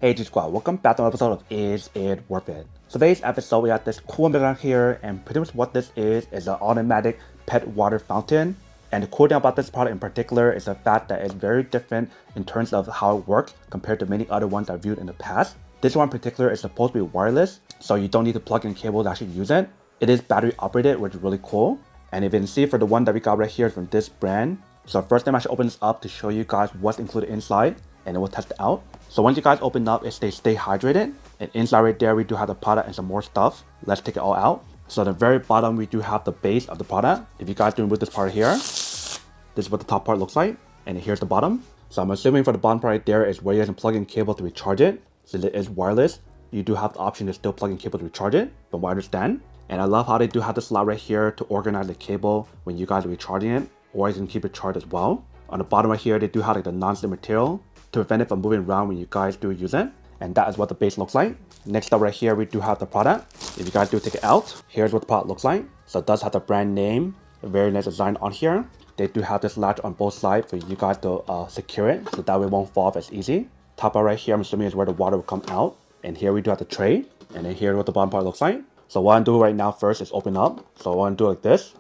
Hey G Squad, welcome back to another episode of Is It Worth It? So today's episode we got this cool bit here, and pretty much what this is an automatic pet water fountain. And the cool thing about this product in particular is the fact that it's very different in terms of how it works compared to many other ones I've viewed in the past. This one in particular is supposed to be wireless, so you don't need to plug in cable to actually use it. It is battery operated, which is really cool. And if you can see for the one that we got right here from this brand. So first time I should open this up to show you guys what's included inside, and then we'll test it out. So once you guys open up, it stays stay hydrated. And inside right there, we do have the product and some more stuff. Let's take it all out. So at the very bottom, we do have the base of the product. If you guys do remove this part here, this is what the top part looks like. And here's the bottom. So I'm assuming for the bottom part right there is where you guys can plug in cable to recharge it. Since it is wireless, you do have the option to still plug in cable to recharge it, from what I understand. And I love how they do have the slot right here to organize the cable when you guys are recharging it, or you can keep it charged as well. On the bottom right here, they do have like the non-slip material to prevent it from moving around when you guys do use it. And that is what the base looks like. Next up right here, we do have the product. If you guys do take it out, here's what the product looks like. So it does have the brand name, a very nice design on here. They do have this latch on both sides for you guys to secure it, so that way it won't fall off as easy. Top part right here, I'm assuming is where the water will come out. And here we do have the tray. And then here's what the bottom part looks like. So what I'm doing right now first is open up. So I want to do it like this.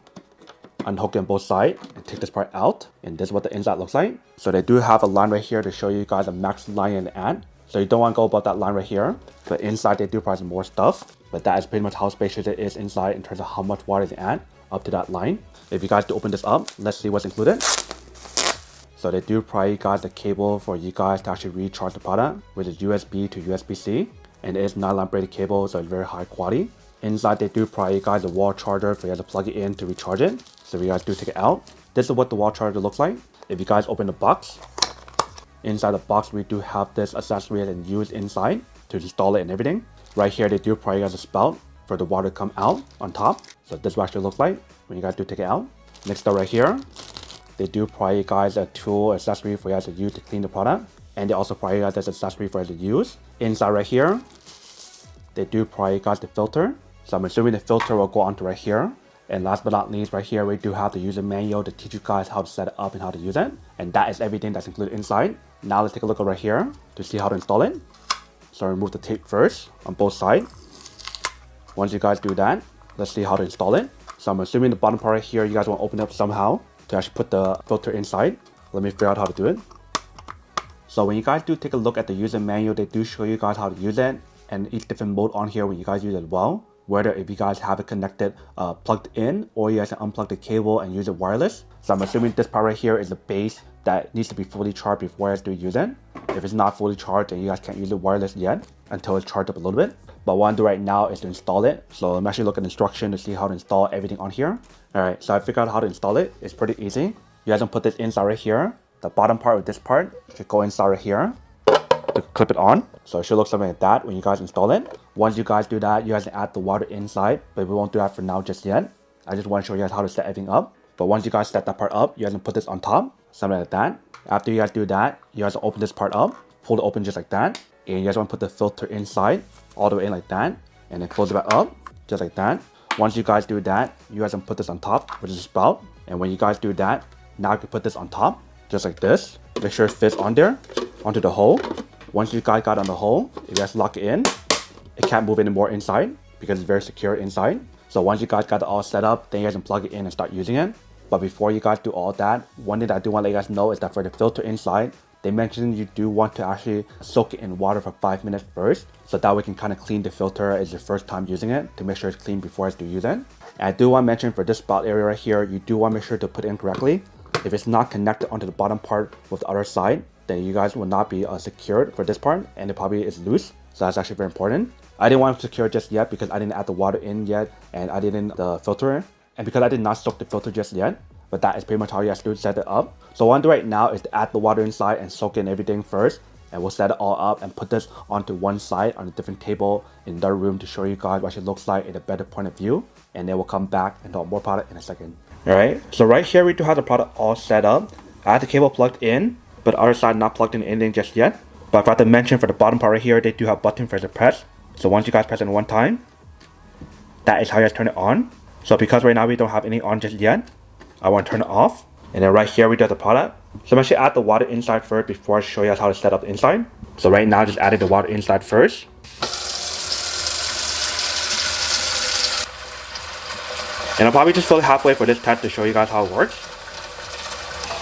Unhook it on both sides and take this part out, and this is what the inside looks like. So they do have a line right here to show you guys a max line and add. So you don't want to go above that line right here. But inside they do provide some more stuff, but that is pretty much how spacious it is inside in terms of how much water they add up to that line. If you guys do open this up, let's see what's included. So they do provide you guys the cable for you guys to actually recharge the product, which is USB to USB-C, and it is nylon braided cable, so it's very high quality. Inside they do provide you guys a wall charger for you guys to plug it in to recharge it. So if you guys do take it out, this is what the wall charger looks like. If you guys open the box, inside the box we do have this accessory and used inside to install it and everything. Right here they do provide you guys a spout for the water to come out on top. So this is what it actually looks like when you guys do take it out. Next up right here, they do provide you guys a tool accessory for you guys to use to clean the product. And they also provide you guys this accessory for you guys to use. Inside right here, they do provide you guys the filter. So I'm assuming the filter will go onto right here. And last but not least, right here, we do have the user manual to teach you guys how to set it up and how to use it. And that is everything that's included inside. Now let's take a look over here to see how to install it. So remove the tape first on both sides. Once you guys do that, let's see how to install it. So I'm assuming the bottom part right here, you guys want to open up somehow to actually put the filter inside. Let me figure out how to do it. So when you guys do take a look at the user manual, they do show you guys how to use it and each different mode on here when you guys use it as well. Whether if you guys have it connected plugged in, or you guys can unplug the cable and use it wireless. So I'm assuming this part right here is the base that needs to be fully charged before you guys do use it. If it's not fully charged, then you guys can't use it wireless yet until it's charged up a little bit. But what I'm doing right now is to install it. So I'm actually looking at the instruction to see how to install everything on here. Alright, so I figured out how to install it. It's pretty easy. You guys can put this inside right here. The bottom part with this part should go inside right here. To clip it on. So it should look something like that when you guys install it. Once you guys do that, you guys can add the water inside, but we won't do that for now just yet. I just want to show you guys how to set everything up. But once you guys set that part up, you guys can put this on top, something like that. After you guys do that, you guys open this part up, pull it open just like that, and you guys want to put the filter inside, all the way in like that, and then close it back up, just like that. Once you guys do that, you guys can put this on top, which is a spout. And when you guys do that, now you can put this on top, just like this. Make sure it fits on there, onto the hole. Once you guys got on the hole, if you guys lock it in, it can't move anymore inside because it's very secure inside. So once you guys got it all set up, then you guys can plug it in and start using it. But before you guys do all that, one thing that I do want to let you guys know is that for the filter inside, they mentioned you do want to actually soak it in water for 5 minutes first. So that way you can kind of clean the filter as your first time using it to make sure it's clean before you guys do use it. And I do want to mention for this spout area right here, you do want to make sure to put it in correctly. If it's not connected onto the bottom part with the other side, then you guys will not be secured for this part, and it probably is loose. So that's actually very important. I didn't want to secure it just yet because I didn't add the water in yet, and I didn't the filter, and because I did not soak the filter just yet. But that is pretty much how you guys do set it up. So what I'm doing right now is to add the water inside and soak in everything first, and we'll set it all up and put this onto one side on a different table in another room to show you guys what it looks like in a better point of view. And then we'll come back and talk more about it in a second. Alright, so right here we do have the product all set up. I have the cable plugged in, but the other side not plugged in anything just yet. But I forgot to mention for the bottom part right here, they do have button for you to press. So once you guys press it one time, that is how you guys turn it on. So because right now we don't have any on just yet, I want to turn it off. And then right here we do have the product. So I'm actually add the water inside first before I show you guys how to set up the inside. So right now, just adding the water inside first. And I'll probably just fill it halfway for this test to show you guys how it works.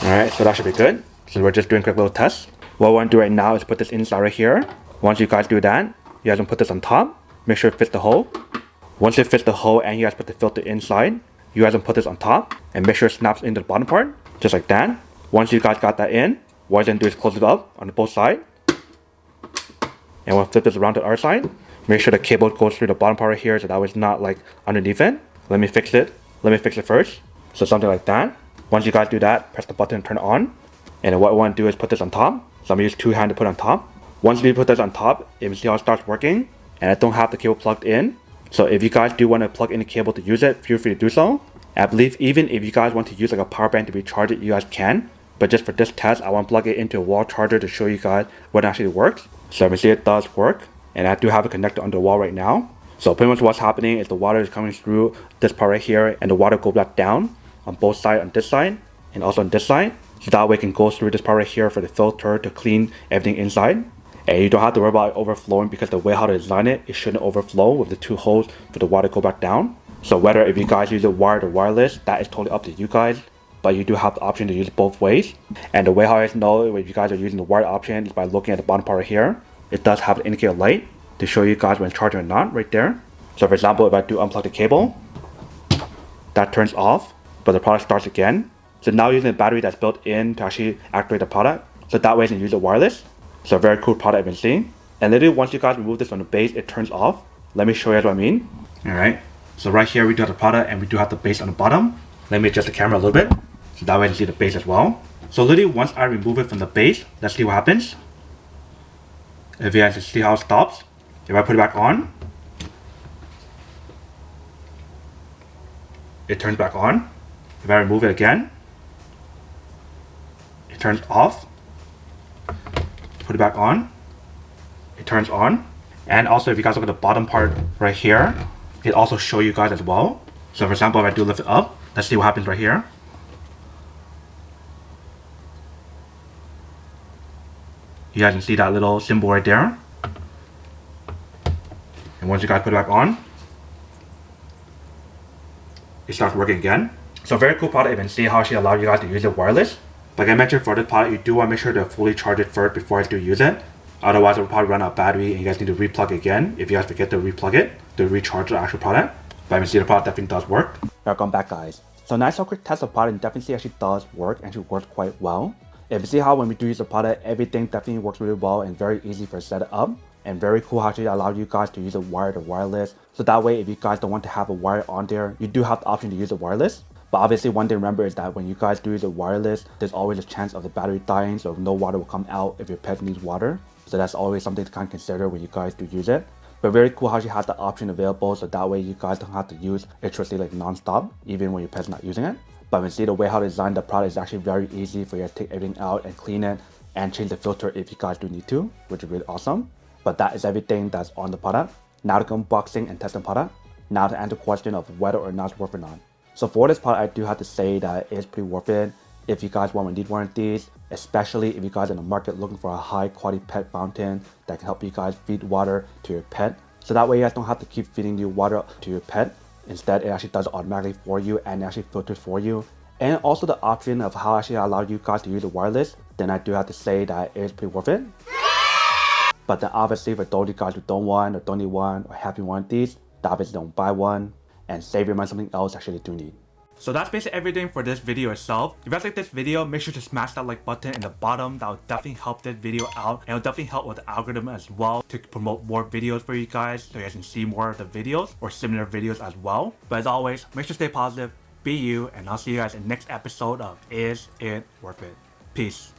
Alright, so that should be good. So we're just doing a quick little test. What we want to do right now is put this inside right here. Once you guys do that, you guys can put this on top. Make sure it fits the hole. Once it fits the hole and you guys put the filter inside, you guys can put this on top and make sure it snaps into the bottom part, just like that. Once you guys got that in, what you're gonna do is close it up on both sides. And we'll flip this around to the other side. Make sure the cable goes through the bottom part right here so that way it's not like underneath it. Let me fix it. Let me fix it first. So something like that. Once you guys do that, press the button and turn it on. And then what we want to do is put this on top. So I'm gonna use 2 hands to put it on top. Once we put this on top, you can see how it starts working. And I don't have the cable plugged in. So if you guys do want to plug in the cable to use it, feel free to do so. I believe even if you guys want to use like a power bank to recharge it, you guys can. But just for this test, I want to plug it into a wall charger to show you guys what actually works. So you can see it does work. And I do have a connector on the wall right now. So pretty much what's happening is the water is coming through this part right here and the water goes back down on both sides, on this side and also on this side. So that way it can go through this part right here for the filter to clean everything inside. And you don't have to worry about it overflowing because the way how to design it, it shouldn't overflow with the 2 holes for the water to go back down. So whether if you guys use it wired or wireless, that is totally up to you guys. But you do have the option to use it both ways. And the way how I know if you guys are using the wired option is by looking at the bottom part right here. It does have an indicator light to show you guys when it's charging or not right there. So for example, if I do unplug the cable, that turns off, but the product starts again. So now using the battery that's built in to actually activate the product. So that way you can use it wireless. So a very cool product I've been seeing. And literally once you guys remove this from the base, it turns off. Let me show you what I mean. Alright, so right here we do have the product and we do have the base on the bottom. Let me adjust the camera a little bit. So that way you can see the base as well. So literally once I remove it from the base, let's see what happens. If you guys can see how it stops. If I put it back on, it turns back on. If I remove it again, it turns off. Put it back on, it turns on. And also if you guys look at the bottom part right here, it also show you guys as well. So for example, if I do lift it up, let's see what happens right here. You guys can see that little symbol right there. And once you guys put it back on, it starts working again. So very cool product. You can see how she allows you guys to use it wireless. Like I mentioned, for this product, you do want to make sure to fully charge it first before you do use it. Otherwise, it will probably run out of battery and you guys need to replug again if you guys forget to replug it to recharge the actual product. But I can see the product definitely does work. Welcome back, guys. So nice quick test of the product, and definitely actually does work and actually works quite well. If you see how when we do use the product, everything definitely works really well and very easy for set up. And very cool how she allowed you guys to use it wired or wireless. So that way, if you guys don't want to have a wire on there, you do have the option to use it wireless. But obviously one thing to remember is that when you guys do use it wireless, there's always a chance of the battery dying, so no water will come out if your pet needs water. So that's always something to kind of consider when you guys do use it. But very cool how she has the option available, so that way you guys don't have to use electricity like non-stop, even when your pet's not using it. But when you see the way how to design the product is actually very easy for you to take everything out and clean it and change the filter if you guys do need to, which is really awesome. But that is everything that's on the product. Now to unboxing and testing the product. Now to answer the question of whether or not it's worth it or not. So for this product, I do have to say that it is pretty worth it if you guys want to need one of these, especially if you guys are in the market looking for a high quality pet fountain that can help you guys feed water to your pet. So that way you guys don't have to keep feeding you water to your pet. Instead, it actually does it automatically for you and actually filters for you. And also the option of how I actually allow you guys to use it wireless, then I do have to say that it is pretty worth it. But then obviously for those of you guys who don't want or don't need one or have one of these, obviously don't buy one and save your money on something else you actually do need. So that's basically everything for this video itself. If you guys like this video, make sure to smash that like button in the bottom. That will definitely help this video out and it will definitely help with the algorithm as well to promote more videos for you guys so you guys can see more of the videos or similar videos as well. But as always, make sure to stay positive, be you, and I'll see you guys in the next episode of Is It Worth It? Peace.